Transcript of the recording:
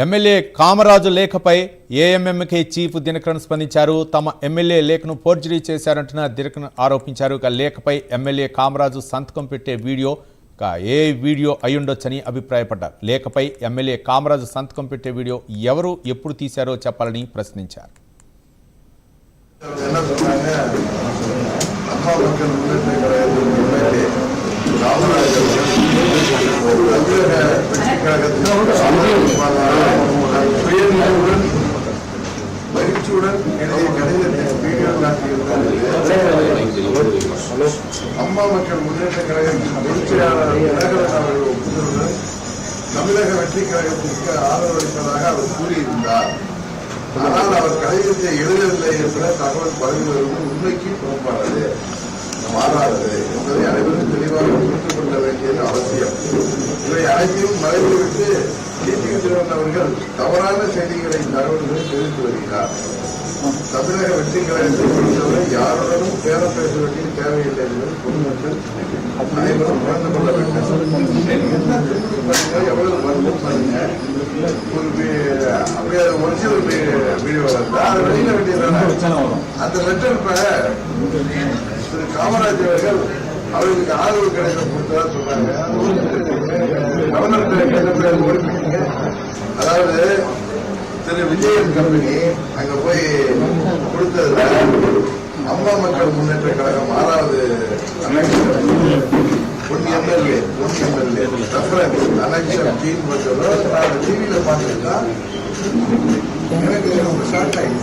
MLA Kamaraju లేఖపై AMMK chief Dinakaran స్పందించారు. తమ MLA లేఖను ఫోర్జరీ చేశారంటున్న దినకరన్ ఆరోపించారు. లేఖపై ఎమ్మెల్యే కామరాజు సంతకం పెట్టే వీడియో ఏ వీడియో అయ్యుండొచ్చని అభిప్రాయపడ్డారు. లేఖపై ఎమ్మెల్యే కామరాజు సంతకం పెట్టే వీడియో ఎవరు ఎప్పుడు తీశారో చెప్పాలని ప్రశ్నించారు. அம்மா மக்கள் முன்னேற்ற கழகத்தின் பொதுச்செயலாளர் தினகரன் அவர்கள் ஒப்புதலுடன் தமிழக வெற்றி கழகத்திற்கு ஆதரவளிப்பதாக அவர் கூறியிருந்தார். ஆனால் அவர் கடிதத்தை எழுதவில்லை என்ற தகவல் பரவி வருவது உண்மைக்கு புறம்பானது, மாறாதது என்பதை அனைவரும் தெளிவாக புரிந்து கொள்ள வேண்டியது அவசியம். இவை அனைத்தையும் மறைந்துவிட்டு டிடிவி தினகரன் அவர்கள் தவறான செய்திகளை தகவல்களை தெரிவித்து வருகிறார். தமிழக வெற்றி கழகத்தை பொறுத்தவரை யாருடனும் பேரம் பேச வேண்டிய தேவையில்லை என்பது பொதுமக்கள் அனைவரும் உணர்ந்து கொள்ள வேண்டும். எவ்வளவு வருத்தம் பாருங்க, அப்படியே ஒரிஜினல் வீடியோ வந்து அதை வெளியிட வேண்டியதான அந்த லெட்டர் இப்ப திரு காமராஜ் அவர்கள் அவர்களுக்கு ஆதரவு கிடைக்க கொடுத்ததா சொல்றாங்க. கவர்னர் அதாவது திரு விஜயன் கம்பெனி அங்க போய் கொடுத்ததுல அம்மா மக்கள் முன்னேற்ற கழகம் 6வது எம்எல்ஏ அனக்ஷன் டீம் டிவியில பார்த்துருக்கா எனக்கு ஷார்ட் ஆயிடுச்சு.